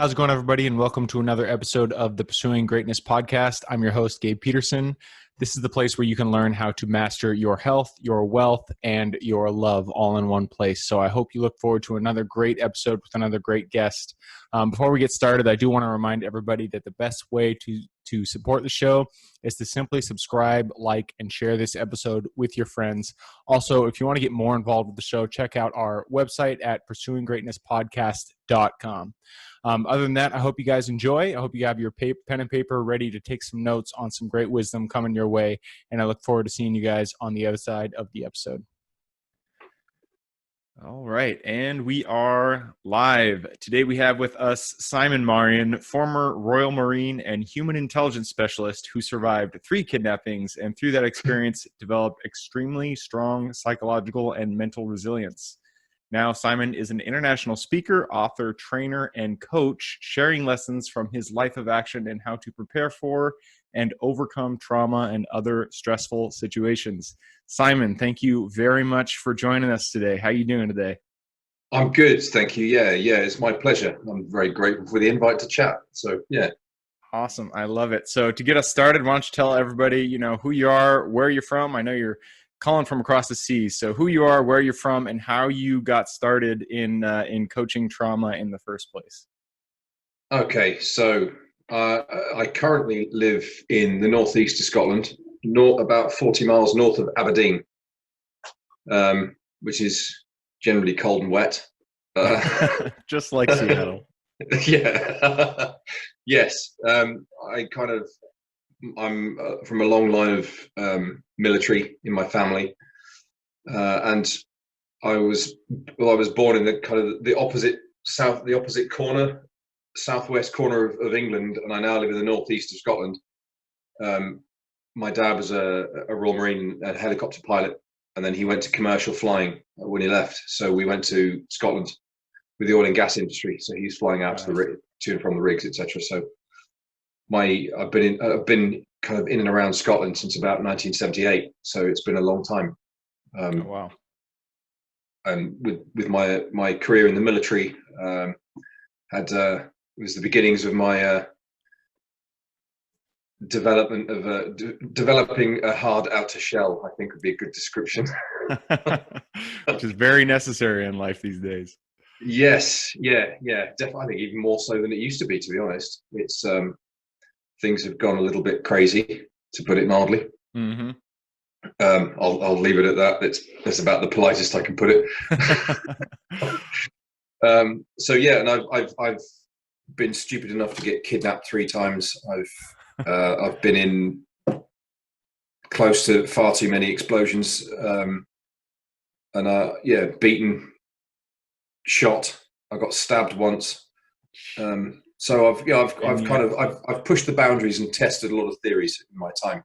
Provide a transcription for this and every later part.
How's it going, everybody? And welcome to another episode of the Pursuing Greatness podcast. I'm your host, Gabe Peterson. This is the place where you can learn how to master your health, your wealth, and your love all in one place. So I hope you look forward to another great episode with another great guest. Before we get started, I do want to remind everybody that the best way to support the show is to simply subscribe, like, and share this episode with your friends. Also, if you want to get more involved with the show, check out our website at pursuinggreatnesspodcast.com. Other than that, I hope you guys enjoy. I hope you have your pen and paper ready to take some notes on some great wisdom coming your way. And I look forward to seeing you guys on the other side of the episode. All right. And we are live. Today we have with us Simon Maryan, former Royal Marine and human intelligence specialist who survived 3 kidnappings and through that experience developed extremely strong psychological and mental resilience. Now, Simon is an international speaker, author, trainer, and coach, sharing lessons from his life of action and how to prepare for and overcome trauma and other stressful situations. Simon, thank you very much for joining us today. How are you doing today? I'm good, thank you. Yeah, it's my pleasure. I'm very grateful for the invite to chat. So, yeah. Awesome. I love it. So to get us started, why don't you tell everybody, who you are, where you're from? I know you're calling from across the seas. So who you are, where you're from, and how you got started in coaching trauma in the first place. Okay, so I currently live in the northeast of Scotland, about 40 miles north of Aberdeen, which is generally cold and wet. Just like Seattle. Yeah. Yes. I'm from a long line of military in my family, and I was born in the opposite southwest corner of England, and I now live in the northeast of Scotland. My dad was a Royal Marine and helicopter pilot, and then he went to commercial flying when he left. So we went to Scotland with the oil and gas industry. So he's flying out to and from the rigs, etc. So I've been kind of in and around Scotland since about 1978. So it's been a long time. Oh, wow. And with my career in the military, it was the beginnings of my developing a hard outer shell, I think would be a good description. Which is very necessary in life these days. Yes, yeah, definitely. I think even more so than it used to be, to be honest. It's things have gone a little bit crazy, to put it mildly. Mm-hmm. I'll leave it at that. That's about the politest I can put it. So yeah, and I've been stupid enough to get kidnapped 3 times. I've been in close to far too many explosions, and beaten, shot. I got stabbed once. So I've pushed the boundaries and tested a lot of theories in my time.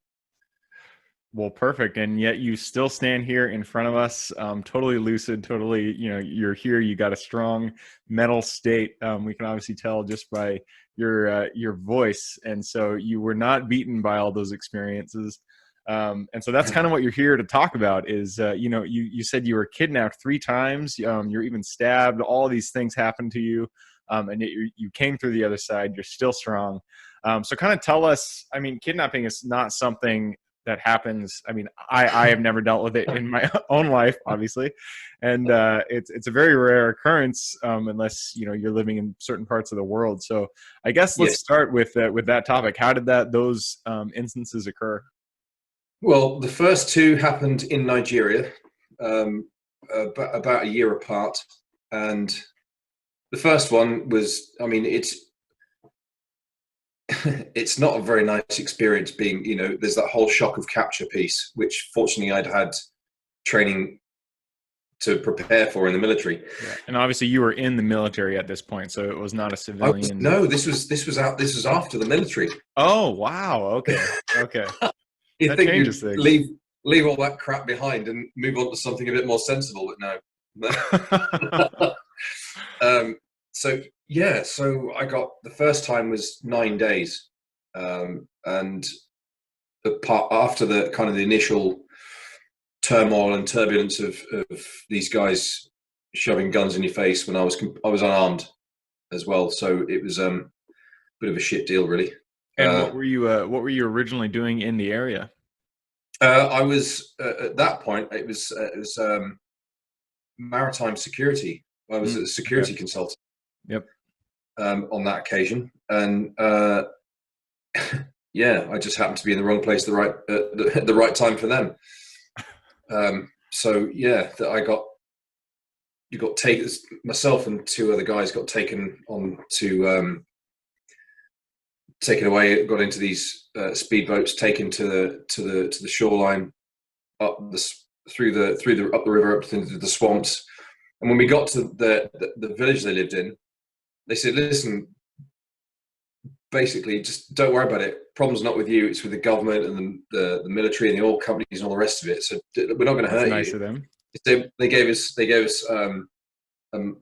Well, perfect. And yet you still stand here in front of us, totally lucid, totally, you're here, you got a strong mental state. We can obviously tell just by your voice. And so you were not beaten by all those experiences. And so that's kind of what you're here to talk about is, you said you were kidnapped 3 times. You're even stabbed. All of these things happened to you. And yet you came through the other side. You're still strong. So kind of tell us, kidnapping is not something that happens. I have never dealt with it in my own life, obviously. And it's a very rare occurrence unless, you're living in certain parts of the world. So I guess let's start with that topic. How did those instances occur? Well, the first 2 happened in Nigeria, about a year apart. And the first one was, it's not a very nice experience being, there's that whole shock of capture piece, which fortunately I'd had training to prepare for in the military. Yeah. And obviously you were in the military at this point, so it was not a civilian. No, this was after the military. Oh, wow. Okay. You think you'd leave all that crap behind and move on to something a bit more sensible, but no. So I got, the first time was 9 days, and after the kind of the initial turmoil and turbulence of these guys shoving guns in your face when I was unarmed, as well. So it was a bit of a shit deal, really. And what were you originally doing in the area? I was at that point. It was maritime security. I was a security consultant. Yep. On that occasion, and yeah, I just happened to be in the wrong place at the right time for them. So yeah, that you got taken. Myself and two other guys got taken on to taken away. Got into these speedboats, taken to the shoreline, up through the river, up into the swamps. And when we got to the village they lived in, they said, "Listen, basically, just don't worry about it. Problem's not with you; it's with the government and the military and the oil companies and all the rest of it. So we're not going to hurt nice you." of them. They gave us a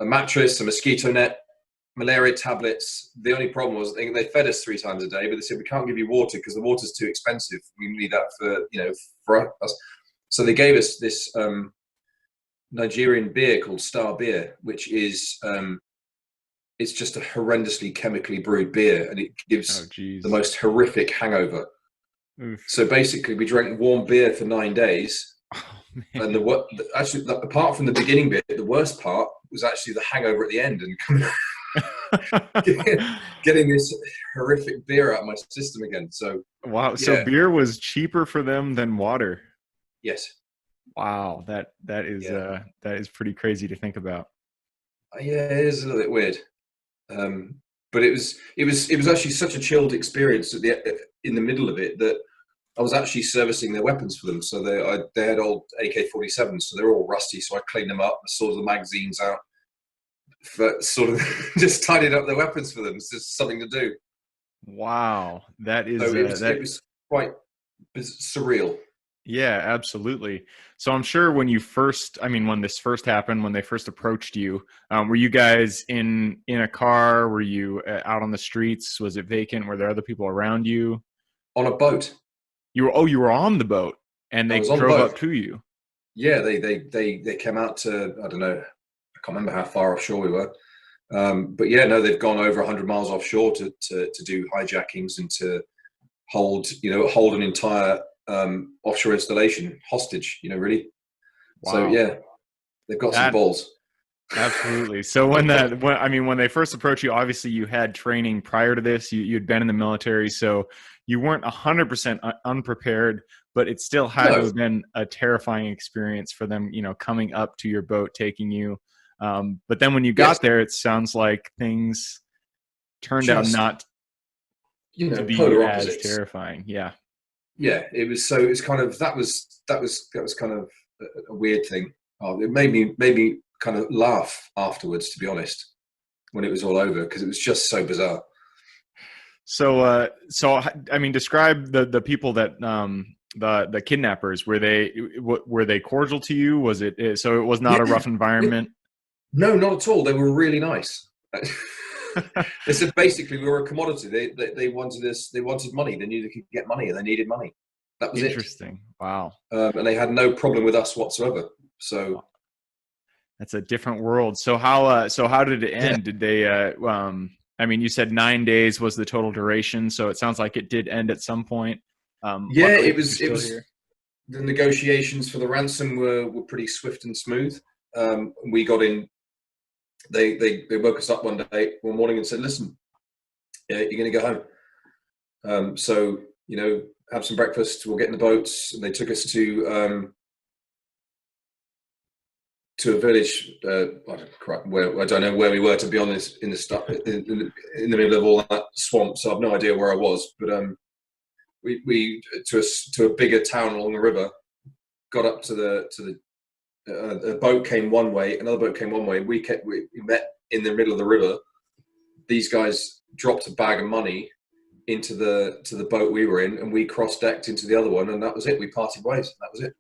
mattress, a mosquito net, malaria tablets. The only problem was they fed us 3 times a day, but they said we can't give you water because the water's too expensive. We need that for us. So they gave us this Nigerian beer called Star Beer, which is it's just a horrendously chemically brewed beer, and it gives the most horrific hangover. Oof. So basically, we drank warm beer for 9 days, and actually, apart from the beginning bit, the worst part was actually the hangover at the end, and getting this horrific beer out of my system again. So wow, yeah. So beer was cheaper for them than water. Yes. Wow, that is pretty crazy to think about. Yeah, it is a little bit weird. But it was actually such a chilled experience in the middle of it that I was actually servicing their weapons for them. So they had old AK-47s, so they're all rusty. So I cleaned them up, sorted the magazines out, sort of just tidied up their weapons for them. It's just something to do. Wow, that is so it was quite surreal. Yeah, absolutely. So I'm sure when this first happened, when they first approached you, were you guys in a car? Were you out on the streets? Was it vacant? Were there other people around you? On a boat. You were on the boat, and they drove up to you. Yeah, they came out to, I don't know, I can't remember how far offshore we were, but yeah, no, they've gone over 100 miles offshore to do hijackings and to hold an entire offshore installation hostage, really. Wow. So yeah, they've got some balls. Absolutely. So when they first approached you, obviously you had training prior to this. You'd been in the military, so you weren't 100% unprepared, but it still had to have been a terrifying experience for them, coming up to your boat, taking you. But then when you got there, it sounds like things turned out not to be as terrifying. Yeah. Yeah, it was. So it's kind of that was kind of a weird thing. It made me kind of laugh afterwards, to be honest, when it was all over, because it was just so bizarre. So describe the people that the kidnappers. Were they cordial to you? Was it so? It was not a rough environment. No, not at all. They were really nice. They said basically we were a commodity. They wanted us. They wanted money. They knew they could get money, and they needed money. That was interesting. Wow. And they had no problem with us whatsoever. So that's a different world. So how did it end? Yeah. Did they? You said 9 days was the total duration. So it sounds like it did end at some point. Yeah, it was. Here. The negotiations for the ransom were pretty swift and smooth. We got in. They woke us up one morning and said, "Listen, you're going to go home. So have some breakfast. We'll get in the boats." And they took us to a village. Where I don't know where we were, to be honest. In the middle of all that swamp, so I've no idea where I was. But we to a bigger town along the river. Got up to a boat came one way, another boat came one way. We met in the middle of the river. These guys dropped a bag of money into the boat we were in, and we cross-decked into the other one, and that was it. We parted ways. That was it.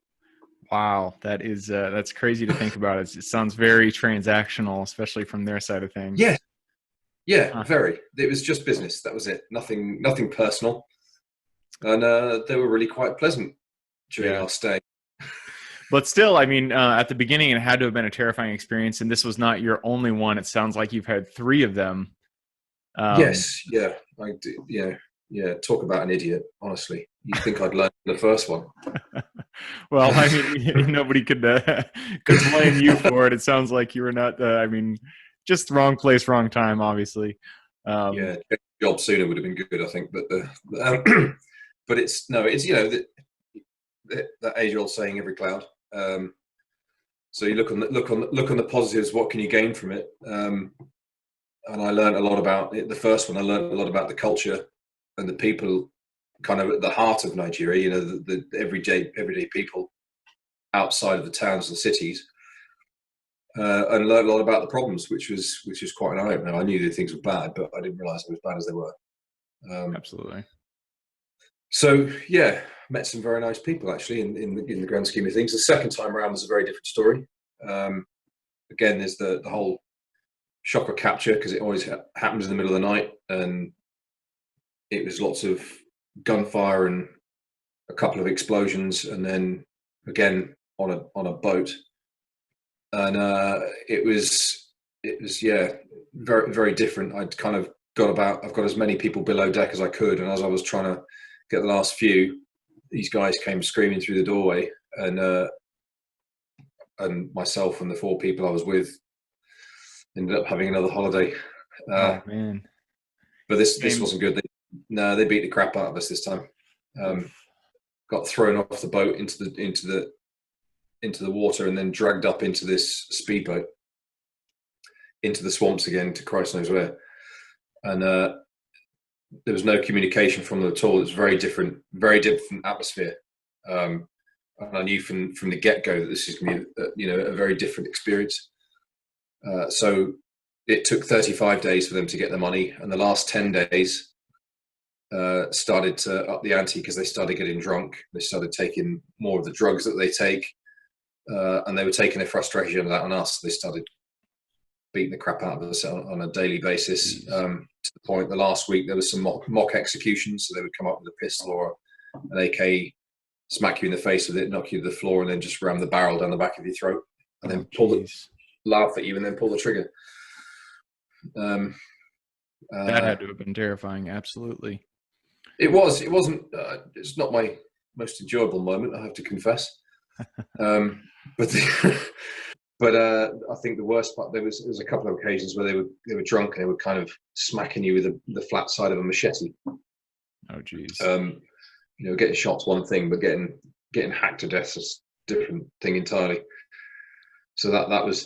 Wow, that's crazy to think about. It sounds very transactional, especially from their side of things. Yeah, very. It was just business. That was it. Nothing personal, and they were really quite pleasant during our stay. But still, at the beginning, it had to have been a terrifying experience, and this was not your only one. It sounds like you've had 3 of them. Yes, yeah, I do. Yeah, yeah. Talk about an idiot. Honestly, you'd think I'd learned the first one. Well, I mean, nobody could blame you for it. It sounds like you were not. I mean, just wrong place, wrong time, obviously. Yeah, job sooner would have been good, I think. But but it's no, it's that age-old saying, every cloud. So you look on the positives. What can you gain from it? And I learned a lot about it. The first one, I learned a lot about the culture and the people, kind of at the heart of Nigeria. You know, the everyday people outside of the towns and cities, and learned a lot about the problems, which was quite an eye opener. I knew that things were bad, but I didn't realise they were as bad as they were. Absolutely. So yeah, met some very nice people actually. In the grand scheme of things, the second time around was a very different story. Again, there's the whole shock or capture, because it always happens in the middle of the night, and it was lots of gunfire and a couple of explosions, and then again on a boat, and it was yeah, very very different. I've got as many people below deck as I could, and as I was trying to get the last few, these guys came screaming through the doorway, and myself and the 4 people I was with ended up having another holiday. Oh man. But this wasn't good. They beat the crap out of us this time. Got thrown off the boat into the water, and then dragged up into this speedboat into the swamps again, to Christ knows where. And there was no communication from them at all. It's very different atmosphere. And I knew from the get-go that this is going to be a very different experience. So it took 35 days for them to get the money, and the last 10 days started to up the ante, because they started getting drunk. They started taking more of the drugs that they take, and they were taking their frustration out on us. They started beating the crap out of us on a daily basis, to the point the last week there was some mock executions. So they would come up with a pistol or an AK, smack you in the face with it, knock you to the floor, and then just ram the barrel down the back of your throat, and then laugh at you, and then pull the trigger. That had to have been terrifying. Absolutely. It was. It wasn't. It's not my most enjoyable moment, I have to confess. But I think the worst part, there was a couple of occasions where they were drunk, and they were kind of smacking you with the flat side of a machete. Oh geez. Getting shot's one thing, but getting hacked to death is a different thing entirely. So that was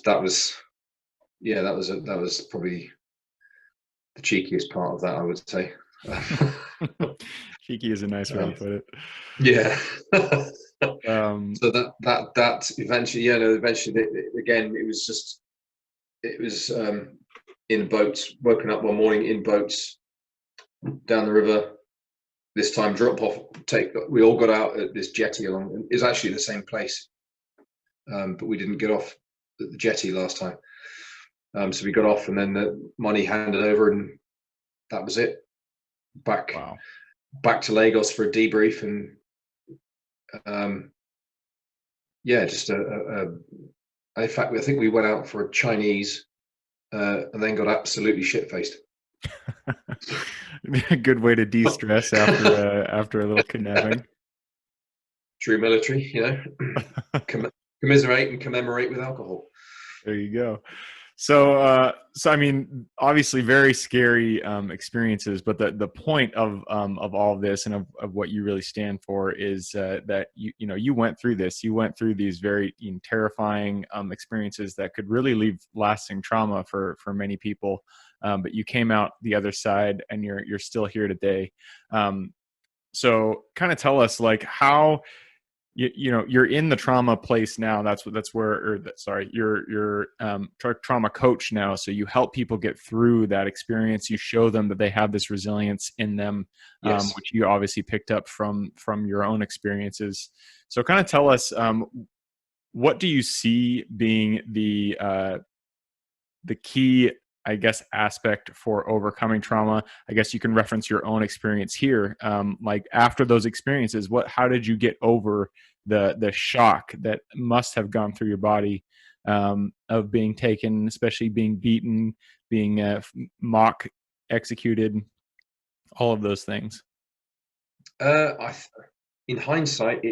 probably the cheekiest part of that, I would say. Cheeky is a nice way to put it. Yeah. So that eventually, eventually again, it was in boats, woken up one morning in boats down the river. This time we all got out at this jetty along. It's actually the same place, but we didn't get off at the jetty last time. So we got off, and then the money handed over, and that was it. Back to Lagos for a debrief, and just in fact, I think we went out for a Chinese, and then got absolutely shit-faced. A good way to de-stress after a little kidnapping. True military, commiserate and commemorate with alcohol. There you go. So I mean, obviously very scary experiences, but the point of all of this, and of what you really stand for, is that you went through this. You went through these very terrifying experiences that could really leave lasting trauma for many people. But you came out the other side, and you're still here today. So kind of tell us, like, how you're in the trauma place now. You're trauma coach now. So you help people get through that experience. You show them that they have this resilience in them, yes. Which you obviously picked up from your own experiences. So kind of tell us, what do you see being the key, I guess, aspect for overcoming trauma? I guess you can reference your own experience here. Like, after those experiences, how did you get over the shock that must have gone through your body, of being taken, especially being beaten, being mock executed, all of those things? In hindsight,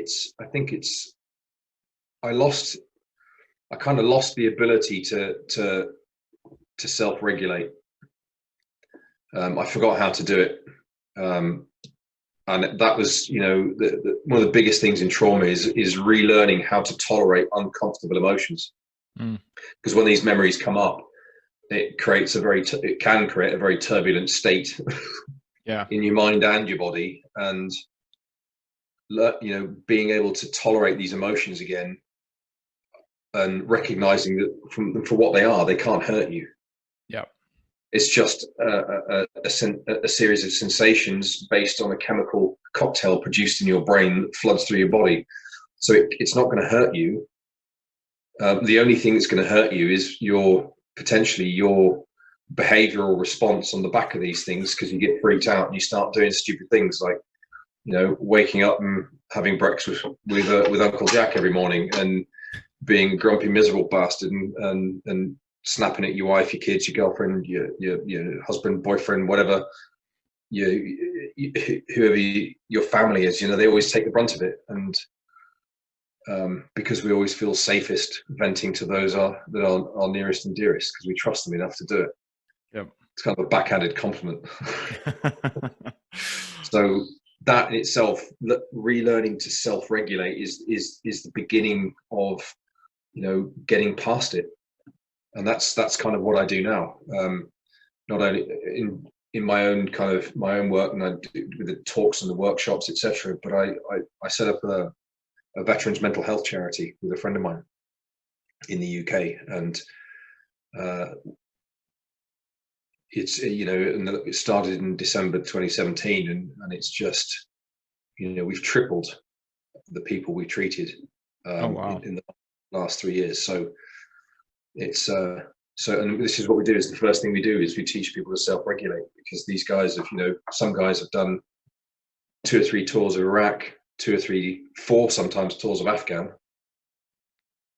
I kind of lost the ability to self-regulate. I forgot how to do it. And that was, one of the biggest things in trauma is relearning how to tolerate uncomfortable emotions. Because when these memories come up, it can create a very turbulent state in your mind and your body. And, being able to tolerate these emotions again and recognizing that for what they are, they can't hurt you. Yeah. It's just a series of sensations based on a chemical cocktail produced in your brain that floods through your body. So it's not going to hurt you. The only thing that's going to hurt you is potentially your behavioral response on the back of these things, because you get freaked out and you start doing stupid things like, waking up and having breakfast with Uncle Jack every morning and being a grumpy, miserable bastard and snapping at your wife, your kids, your girlfriend, your husband, boyfriend, whatever, whoever your family is, they always take the brunt of it. And because we always feel safest venting to those that are our nearest and dearest, because we trust them enough to do it. Yep. It's kind of a backhanded compliment. So that in itself, relearning to self-regulate is the beginning of, getting past it. And that's kind of what I do now. Not only in my own work, and I do with the talks and the workshops, etc. But I set up a veterans mental health charity with a friend of mine in the UK, and it started in December 2017, and it's just, we've tripled the people we treated in the last 3 years. So it's and this is what we do. Is the first thing we do is we teach people to self-regulate, because these guys have, some guys have done 2 or 3 tours of Iraq, 2 or 3, 4 sometimes tours of Afghan,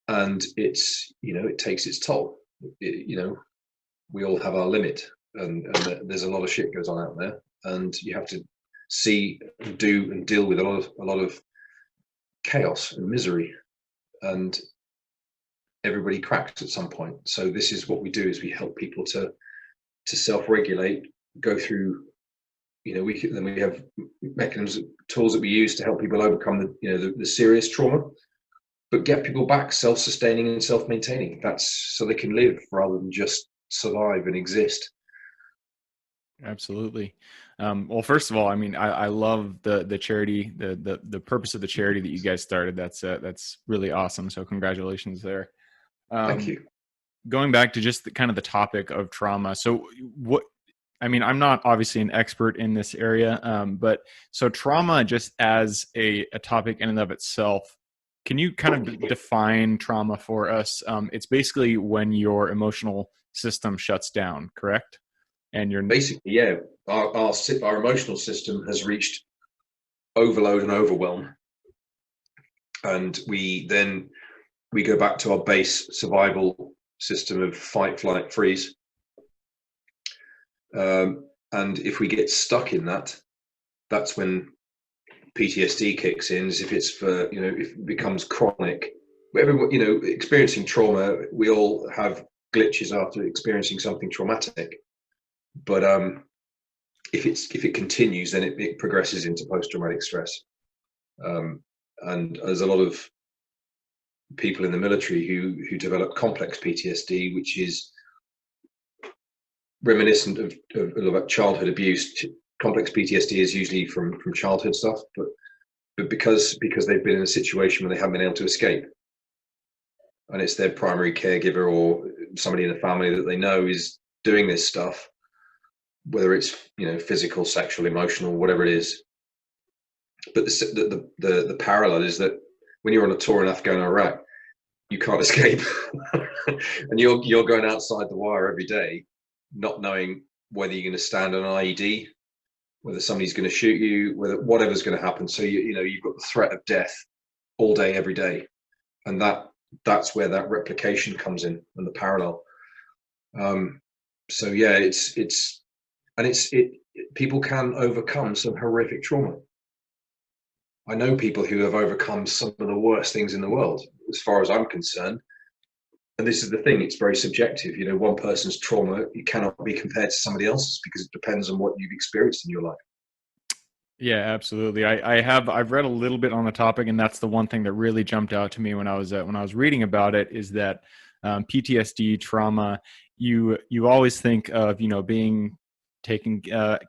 and it's, it takes its toll. We all have our limit, and there's a lot of shit goes on out there, and you have to see and do and deal with a lot of chaos and misery, and everybody cracks at some point. So this is what we do: is we help people to self-regulate, go through, we have mechanisms, tools that we use to help people overcome the serious trauma, but get people back self-sustaining and self-maintaining. That's so they can live rather than just survive and exist. Absolutely. Well, first of all, I mean, I love the charity, the purpose of the charity that you guys started. That's really awesome. So congratulations there. Thank you. Going back to just kind of the topic of trauma. So I'm not obviously an expert in this area, but so trauma just as a topic in and of itself, can you kind of define trauma for us? It's basically when your emotional system shuts down, correct? And you're basically, yeah, our emotional system has reached overload and overwhelm, and we go back to our base survival system of fight, flight, freeze. And if we get stuck in that, that's when PTSD kicks in. If it's if it becomes chronic, everyone, experiencing trauma, we all have glitches after experiencing something traumatic. But if it continues, then it progresses into post-traumatic stress. And there's a lot of people in the military who develop complex PTSD, which is reminiscent of childhood abuse. Complex PTSD is usually from childhood stuff, but because they've been in a situation where they haven't been able to escape, and it's their primary caregiver or somebody in the family that they know is doing this stuff, whether it's physical, sexual, emotional, whatever it is. But the parallel is that when you're on a tour in Afghan or Iraq, you can't escape, and you're going outside the wire every day, not knowing whether you're going to stand on an IED, whether somebody's going to shoot you, whatever's going to happen. So you've got the threat of death all day, every day, and that's where that replication comes in, and the parallel. So yeah, it's and people can overcome some horrific trauma. I know people who have overcome some of the worst things in the world, as far as I'm concerned. And this is the thing, it's very subjective. You know, one person's trauma, it cannot be compared to somebody else's because it depends on what you've experienced in your life. Yeah, absolutely. I've read a little bit on the topic, and that's the one thing that really jumped out to me when I was reading about it, is that PTSD trauma, you always think of, being taken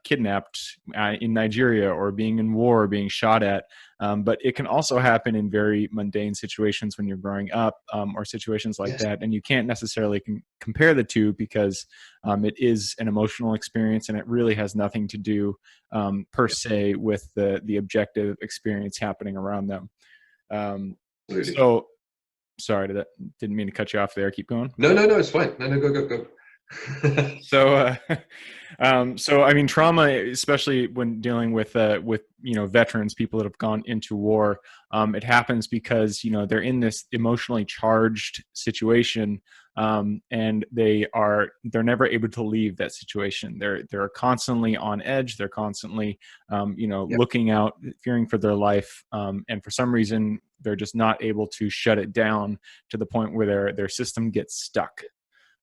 kidnapped in Nigeria, or being in war, or being shot at, but it can also happen in very mundane situations when you're growing up, or situations like Yes, that, and you can't necessarily compare the two, because it is an emotional experience, and it really has nothing to do per se with the objective experience happening around them. absolutely. So sorry, didn't mean to cut you off there. Keep going. No, no, no, it's fine. No, no, go. So, so I mean, trauma, especially when dealing with veterans, people that have gone into war, it happens because they're in this emotionally charged situation, and they're never able to leave that situation. They're constantly on edge. They're constantly, Yep. looking out, fearing for their life, and for some reason they're just not able to shut it down to the point where their system gets stuck.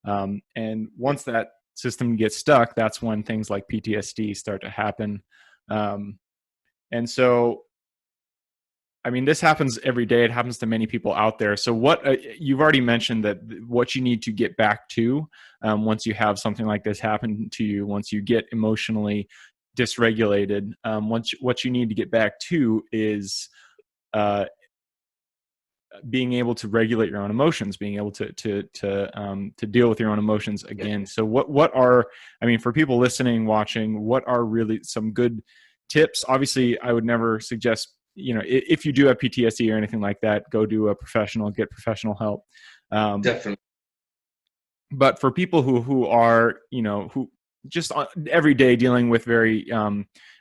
And once that system gets stuck, that's when things like PTSD start to happen. And so, I mean, this happens every day. It happens to many people out there. So what you've already mentioned, that what you need to get back to, once you have something like this happen to you, once you get emotionally dysregulated, what you need to get back to is uh, being able to regulate your own emotions, being able to deal with your own emotions again. Yeah. So what are, I mean, for people listening, watching, what are really some good tips? Obviously, I would never suggest, if you do have PTSD or anything like that, go to a professional, get professional help. Definitely. But for people who are, who just every day dealing with very,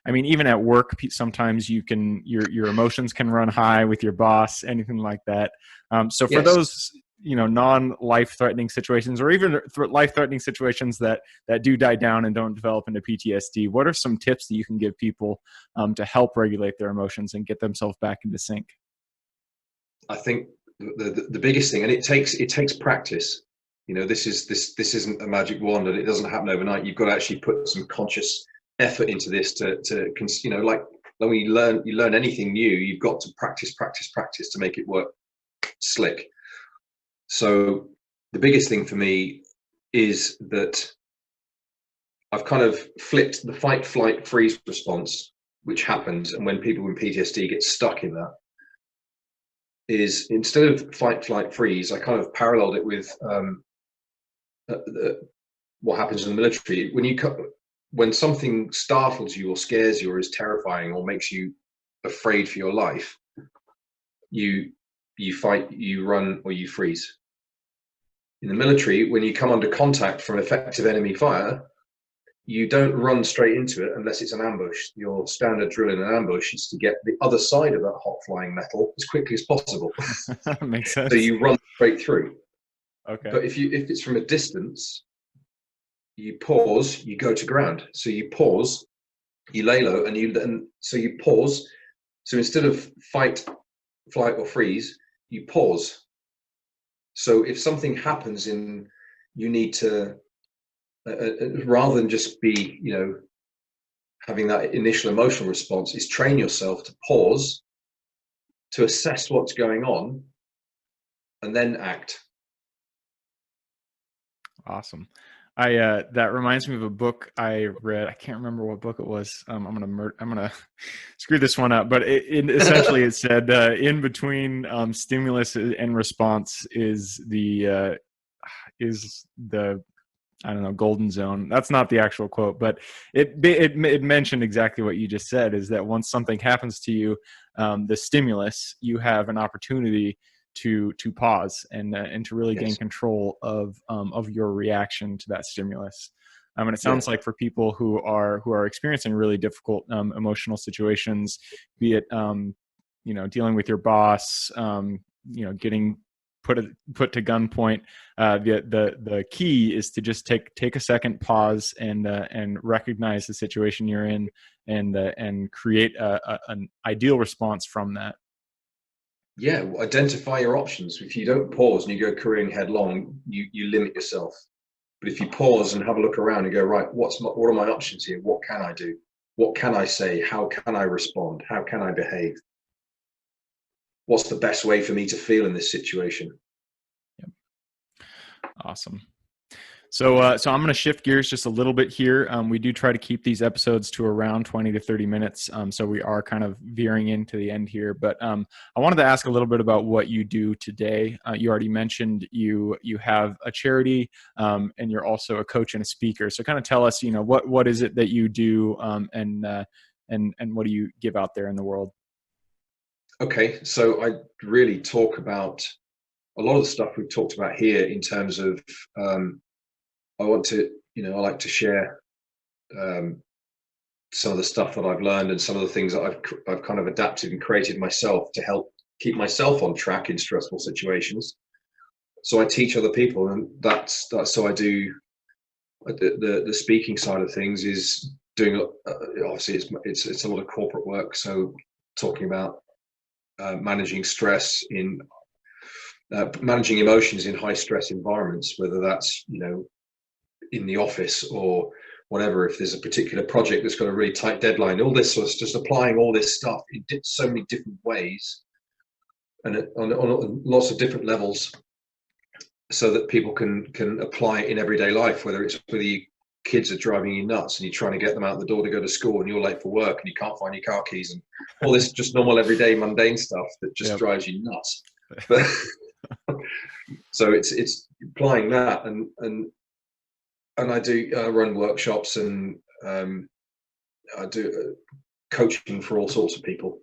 I mean, even at work, sometimes your emotions can run high with your boss, anything like that. So for Yes. those, non-life threatening situations, or even life threatening situations that do die down and don't develop into PTSD, what are some tips that you can give people to help regulate their emotions and get themselves back into sync? I think the biggest thing, and it takes practice. This isn't a magic wand, and it doesn't happen overnight. You've got to actually put some conscious effort into this like when you learn anything new, you've got to practice to make it work slick. So the biggest thing for me is that I've kind of flipped the fight, flight, freeze response, which happens, and when people with PTSD get stuck in that, is instead of fight, flight, freeze, I kind of paralleled it with what happens in the military. When something startles you or scares you or is terrifying or makes you afraid for your life, you fight, you run, or you freeze. In the military, when you come under contact from effective enemy fire, you don't run straight into it unless it's an ambush. Your standard drill in an ambush is to get the other side of that hot flying metal as quickly as possible. Makes So sense. you run straight through. Okay. But if it's from a distance, you pause, you go to ground. So you pause, you lay low, so you pause. So instead of fight, flight, or freeze, you pause. So if something happens you need to, rather than just be, having that initial emotional response, is train yourself to pause, to assess what's going on, and then act. Awesome. That reminds me of a book I read. I can't remember what book it was. I'm gonna screw this one up. But essentially it said, in between stimulus and response is the I don't know, golden zone. That's not the actual quote, but it mentioned exactly what you just said. Is that once something happens to you, the stimulus, you have an opportunity to pause and to really gain Yes. control of your reaction to that stimulus. And it Yeah. sounds like for people who are experiencing really difficult emotional situations, be it dealing with your boss, getting put to gunpoint, the key is to just take a second, pause, and recognize the situation you're in, and create an ideal response from that. Yeah, identify your options. If you don't pause and you go careering headlong, you limit yourself. But if you pause and have a look around and go, right, what are my options here? What can I do? What can I say? How can I respond? How can I behave? What's the best way for me to feel in this situation? Yep. Awesome. So I'm going to shift gears just a little bit here. We do try to keep these episodes to around 20 to 30 minutes. So we are kind of veering into the end here. But I wanted to ask a little bit about what you do today. You already mentioned you have a charity, and you're also a coach and a speaker. So kind of tell us, what is it that you do, and what do you give out there in the world? Okay, so I really talk about a lot of the stuff we've talked about here in terms of I like to share some of the stuff that I've learned and some of the things that I've kind of adapted and created myself to help keep myself on track in stressful situations. So I teach other people, and that's so I do the speaking side of things is doing obviously it's a lot of corporate work. So talking about managing stress in managing emotions in high stress environments, whether that's in the office or whatever. If there's a particular project that's got a really tight deadline, all this sort of just applying all this stuff in so many different ways and on lots of different levels, so that people can apply it in everyday life. Whether your kids are driving you nuts and you're trying to get them out the door to go to school and you're late for work and you can't find your car keys, and all this just normal everyday mundane stuff that just drives you nuts. But so it's applying that, and I do run workshops, and I do coaching for all sorts of people,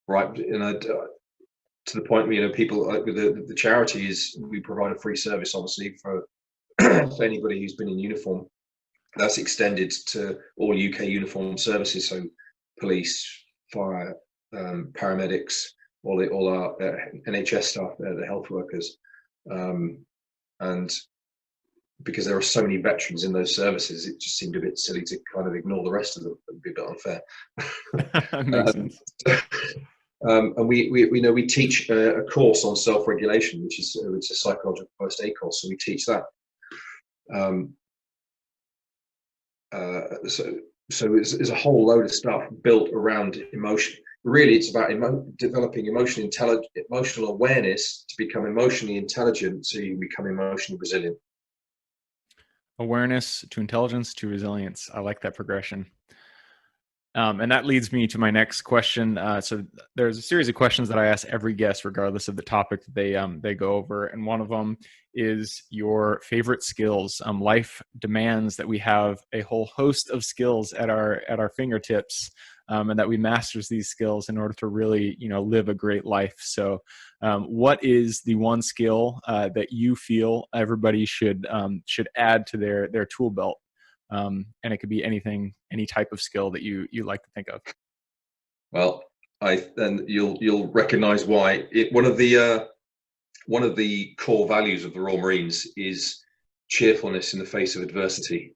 right? And to the point where people with the charity is we provide a free service, obviously, for for anybody who's been in uniform. That's extended to all UK uniform services, so police, fire, paramedics, all our NHS staff, the health workers, and because there are so many veterans in those services, it just seemed a bit silly to kind of ignore the rest of them. It'd be a bit unfair. Makes sense. And we teach a course on self-regulation, which is it's a psychological first aid course. So we teach that. So there's a whole load of stuff built around emotion. Really, it's about developing emotional awareness to become emotionally intelligent, so you become emotionally resilient. Awareness to intelligence to resilience. I like that progression. And that leads me to my next question. So there's a series of questions that I ask every guest, regardless of the topic that they go over. And one of them is your favorite skills. Life demands that we have a whole host of skills at our fingertips, and that we masters these skills in order to really, live a great life. So what is the one skill that you feel everybody should add to their tool belt? And it could be anything, any type of skill that you like to think of. Well, then you'll recognize why. One of the core values of the Royal Marines is cheerfulness in the face of adversity.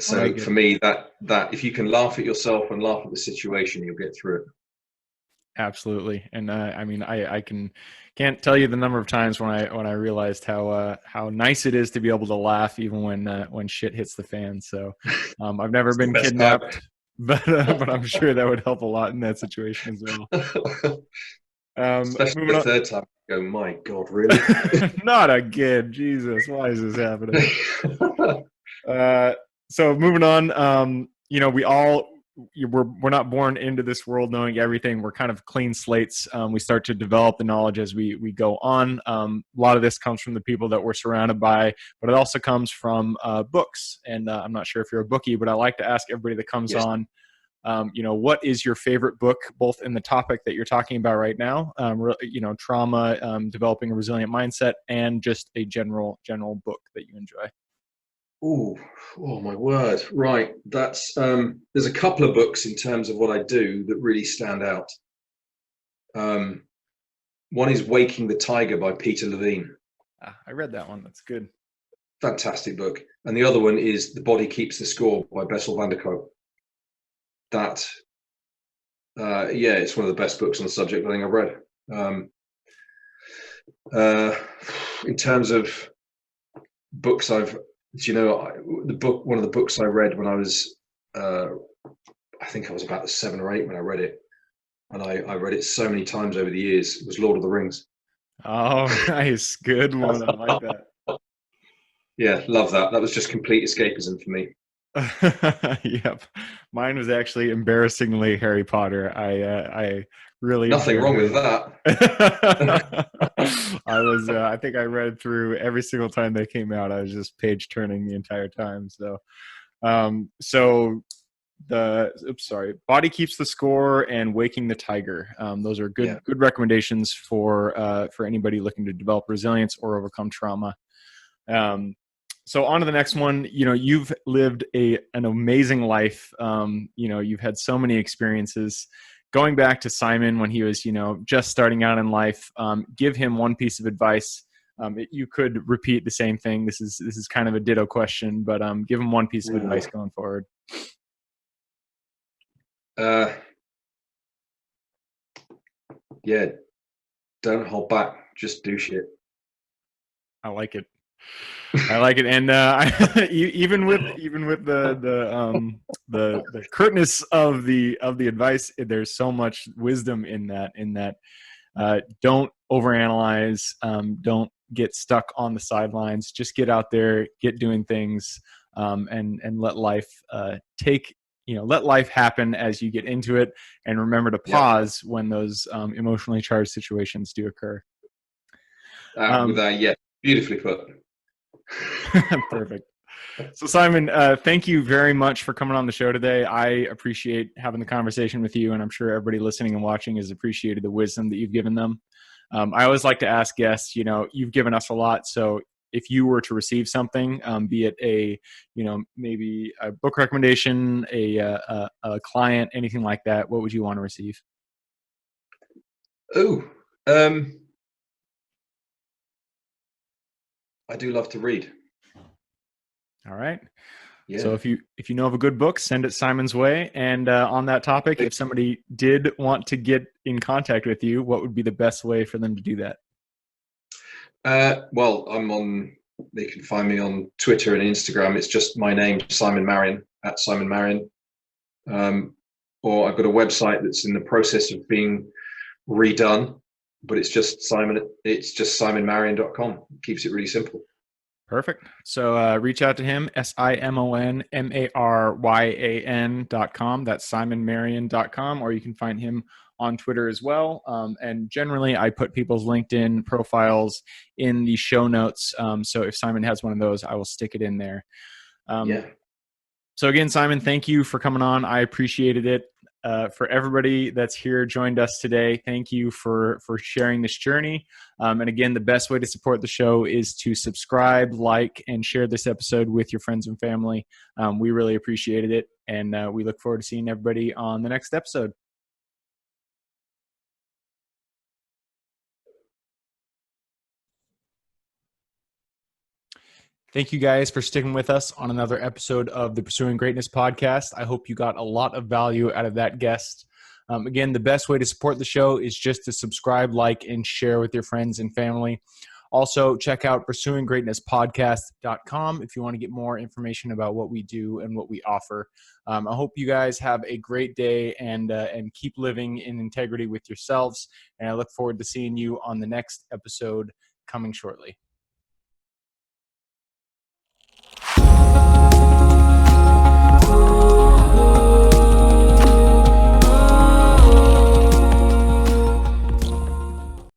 So for me, that if you can laugh at yourself and laugh at the situation, you'll get through it. Absolutely. And I can't tell you the number of times when I realized how nice it is to be able to laugh even when shit hits the fan. So I've never been kidnapped, but I'm sure that would help a lot in that situation as well. Especially the third time, I go, my God, really? Not again, Jesus! Why is this happening? So moving on, we're not born into this world knowing everything. We're kind of clean slates. We start to develop the knowledge as we go on. A lot of this comes from the people that we're surrounded by, but it also comes from books. And I'm not sure if you're a bookie, but I like to ask everybody that comes on, what is your favorite book, both in the topic that you're talking about right now, trauma, developing a resilient mindset, and just a general book that you enjoy? Oh my word. Right. That's there's a couple of books in terms of what I do that really stand out. One is Waking the Tiger by Peter Levine. I read that one. That's good. Fantastic book. And the other one is The Body Keeps the Score by Bessel van der Kolk. That, it's one of the best books on the subject I think I've read. In terms of books one of the books I read when I was, I think I was about 7 or 8 when I read it. And I read it so many times over the years. It was Lord of the Rings. Oh, nice. Good one. I like that. Yeah, love that. That was just complete escapism for me. Yep. Mine was actually embarrassingly Harry Potter. I really Nothing wrong with that. I think I read through every single time they came out. I was just page turning the entire time. So Body Keeps the Score and Waking the Tiger. Those are good recommendations for anybody looking to develop resilience or overcome trauma. So on to the next one. You've lived an amazing life. You've had so many experiences. Going back to Simon when he was, just starting out in life, give him one piece of advice. You could repeat the same thing. This is kind of a ditto question, but give him one piece of advice going forward. Don't hold back. Just do shit. I like it. And even with the curtness of the advice, there's so much wisdom in that. Don't overanalyze. Don't get stuck on the sidelines. Just get out there, get doing things, and let life let life happen as you get into it, and remember to pause when those emotionally charged situations do occur. Beautifully put. Perfect. So Simon, thank you very much for coming on the show today. I appreciate having the conversation with you, and I'm sure everybody listening and watching has appreciated the wisdom that you've given them. I always like to ask guests, you've given us a lot. So if you were to receive something, be it maybe a book recommendation, a client, anything like that, what would you want to receive? I do love to read. All right. Yeah. So if you know of a good book, send it Simon's way. And on that topic, if somebody did want to get in contact with you, what would be the best way for them to do that? They can find me on Twitter and Instagram. It's just my name, Simon Maryan, @ Simon Maryan. Or I've got a website that's in the process of being redone, but it's just simonmaryan.com. It keeps it really simple. Perfect. So reach out to him, SIMONMARYAN.com. That's simonmaryan.com, or you can find him on Twitter as well. And generally, I put people's LinkedIn profiles in the show notes. So if Simon has one of those, I will stick it in there. So again, Simon, thank you for coming on. I appreciated it. For everybody that's here joined us today, thank you for sharing this journey. And again, the best way to support the show is to subscribe, like, and share this episode with your friends and family. We really appreciated it, and we look forward to seeing everybody on the next episode. Thank you guys for sticking with us on another episode of the Pursuing Greatness podcast. I hope you got a lot of value out of that guest. Again, the best way to support the show is just to subscribe, like, and share with your friends and family. Also, check out pursuinggreatnesspodcast.com if you want to get more information about what we do and what we offer. I hope you guys have a great day and keep living in integrity with yourselves. And I look forward to seeing you on the next episode coming shortly.